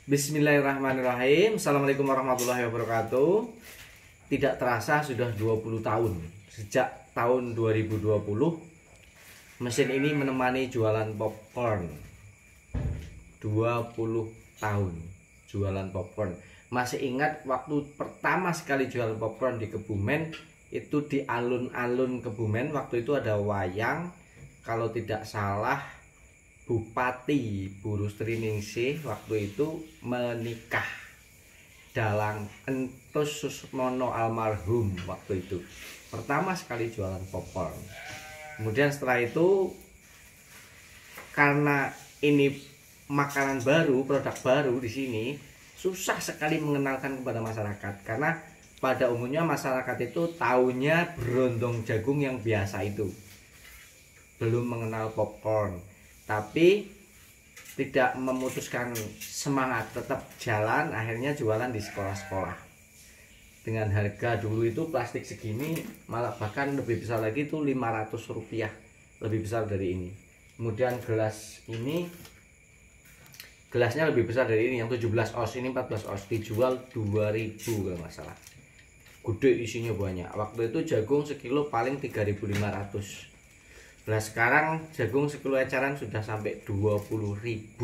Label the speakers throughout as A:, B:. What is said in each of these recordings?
A: Bismillahirrahmanirrahim. Assalamualaikum warahmatullahi wabarakatuh. Tidak terasa sudah 20 tahun. Sejak tahun 2020 mesin ini menemani jualan popcorn. 20 tahun jualan popcorn. Masih ingat waktu pertama sekali jualan popcorn di Kebumen, itu di alun-alun Kebumen. Waktu itu ada wayang, kalau tidak salah Bupati Bu Rustriningsih waktu itu menikah, Dalang Entus Susmono almarhum. Waktu itu pertama sekali jualan popcorn. Kemudian setelah itu, karena ini makanan baru, produk baru di sini, susah sekali mengenalkan kepada masyarakat. Karena pada umumnya masyarakat itu taunya berondong jagung yang biasa itu, belum mengenal popcorn. Tapi tidak memutuskan semangat, tetap jalan, akhirnya jualan di sekolah-sekolah. Dengan harga dulu itu plastik segini, malah bahkan lebih besar lagi, itu 500 rupiah, lebih besar dari ini. Kemudian gelas ini, gelasnya lebih besar dari ini, yang 17 oz, ini 14 oz, dijual 2000 kalau nggak salah. Gede, isinya banyak. Waktu itu jagung sekilo paling 3.500. Nah sekarang jagung sekilo eceran sudah sampai 20.000.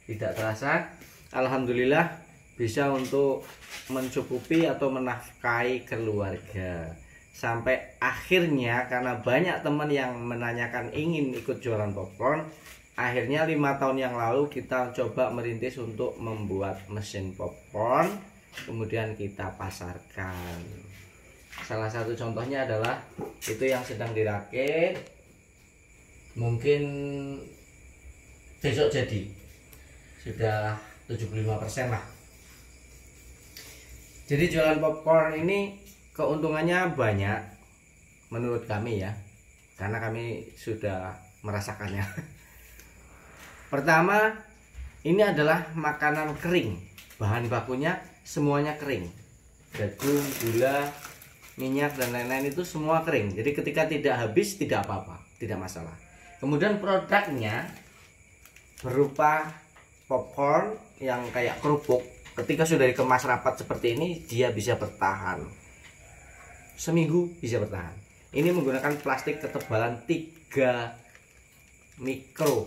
A: Tidak terasa, alhamdulillah bisa untuk mencukupi atau menafkahi keluarga. Sampai akhirnya karena banyak teman yang menanyakan ingin ikut jualan popcorn, akhirnya 5 tahun yang lalu kita coba merintis untuk membuat mesin popcorn, kemudian kita pasarkan. Salah satu contohnya adalah itu yang sedang dirakit, mungkin besok jadi, sudah 75% lah. Jadi jualan popcorn ini keuntungannya banyak menurut kami ya, karena kami sudah merasakannya. Pertama, ini adalah makanan kering, bahan bakunya semuanya kering, jagung, gula, minyak dan lain-lain itu semua kering. Jadi ketika tidak habis tidak apa-apa, tidak masalah. Kemudian produknya berupa popcorn yang kayak kerupuk. Ketika sudah dikemas rapat seperti ini, dia bisa bertahan seminggu, bisa bertahan. Ini menggunakan plastik ketebalan 3 mikro,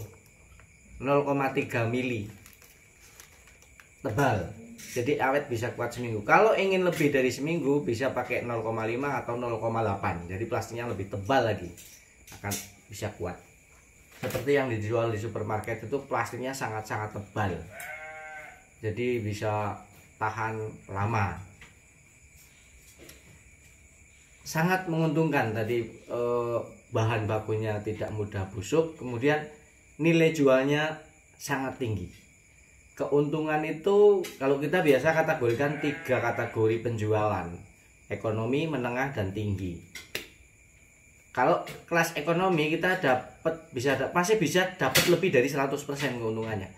A: 0,3 mili tebal. Jadi awet, bisa kuat seminggu. Kalau ingin lebih dari seminggu bisa pakai 0,5 atau 0,8. Jadi plastiknya lebih tebal lagi, akan bisa kuat. Seperti yang dijual di supermarket itu plastiknya sangat-sangat tebal, jadi bisa tahan lama. Sangat menguntungkan tadi, bahan bakunya tidak mudah busuk, kemudian nilai jualnya sangat tinggi. Keuntungan itu kalau kita biasa kategorikan 3 kategori penjualan: ekonomi, menengah, dan tinggi. Kalau kelas ekonomi kita masih bisa dapat lebih dari 100% keuntungannya.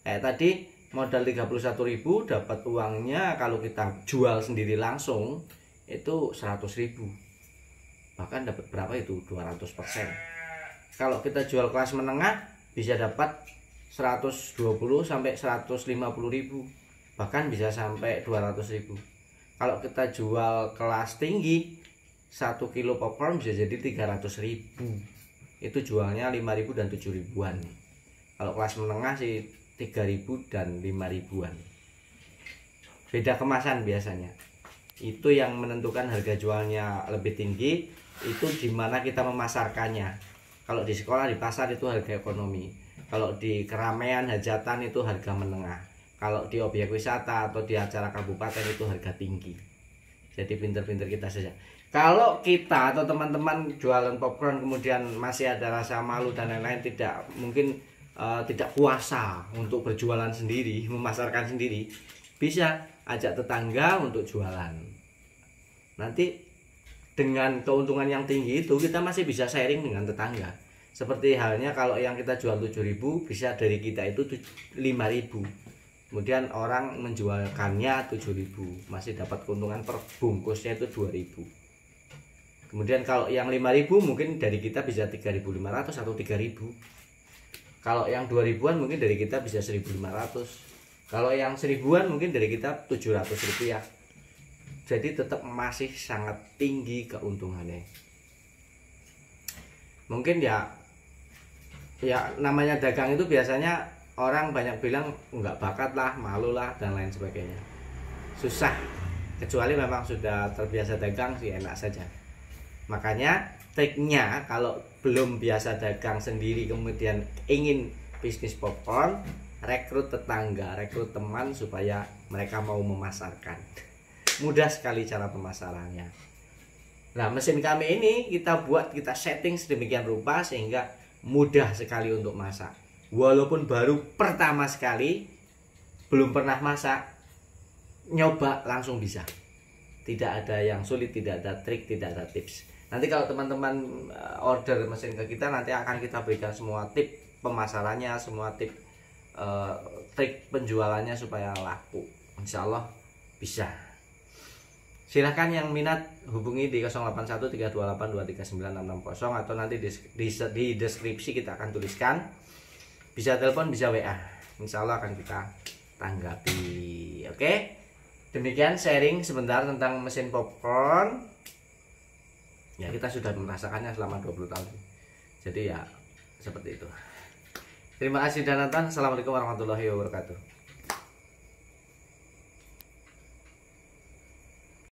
A: Kayak tadi modal 31.000, dapat uangnya kalau kita jual sendiri langsung itu 100.000. Bahkan dapat berapa itu? 200%. Kalau kita jual kelas menengah bisa dapat 120 sampai 150.000, bahkan bisa sampai 200.000. Kalau kita jual kelas tinggi, 1 kilo popcorn bisa jadi 300.000. Itu jualnya 5.000 dan 7.000-an. Kalau kelas menengah sih 3.000 dan 5.000-an. Beda kemasan biasanya. Itu yang menentukan harga jualnya lebih tinggi, itu dimana kita memasarkannya. Kalau di sekolah, di pasar itu harga ekonomi. Kalau di keramaian hajatan itu harga menengah. Kalau di objek wisata atau di acara kabupaten itu harga tinggi. Jadi pinter-pinter kita saja. Kalau kita atau teman-teman jualan popcorn kemudian masih ada rasa malu dan lain-lain, tidak kuasa untuk berjualan sendiri, memasarkan sendiri, bisa ajak tetangga untuk jualan. Nanti dengan keuntungan yang tinggi itu kita masih bisa sharing dengan tetangga. Seperti halnya kalau yang kita jual 7.000, bisa dari kita itu 5.000. Kemudian orang menjualkannya 7.000, masih dapat keuntungan per bungkusnya itu 2.000. Kemudian kalau yang 5.000 mungkin dari kita bisa 3.500 atau 3.000. Kalau yang 2.000-an mungkin dari kita bisa 1.500. Kalau yang 1000-an mungkin dari kita 700 rupiah. Jadi tetap masih sangat tinggi keuntungannya. Mungkin ya namanya dagang itu biasanya orang banyak bilang nggak bakat lah, malu lah, dan lain sebagainya. Susah, kecuali memang sudah terbiasa dagang sih enak saja. Makanya triknya kalau belum biasa dagang sendiri kemudian ingin bisnis popcorn, rekrut tetangga, rekrut teman supaya mereka mau memasarkan. Mudah sekali cara pemasarannya. Nah, mesin kami ini kita setting sedemikian rupa sehingga mudah sekali untuk masak. Walaupun baru pertama sekali, belum pernah masak, nyoba langsung bisa. Tidak ada yang sulit, tidak ada trik, tidak ada tips. Nanti kalau teman-teman order mesin ke kita, nanti akan kita berikan semua tip pemasarannya, semua trik penjualannya supaya laku. Insya Allah bisa. Silahkan yang minat hubungi di 081328239660 atau nanti di deskripsi kita akan tuliskan. Bisa telepon, bisa WA. Insya Allah akan kita tanggapi. Oke, demikian sharing sebentar tentang mesin popcorn. Ya, kita sudah merasakannya selama 20 tahun. Jadi ya seperti itu. Terima kasih sudah nonton. Assalamualaikum warahmatullahi wabarakatuh.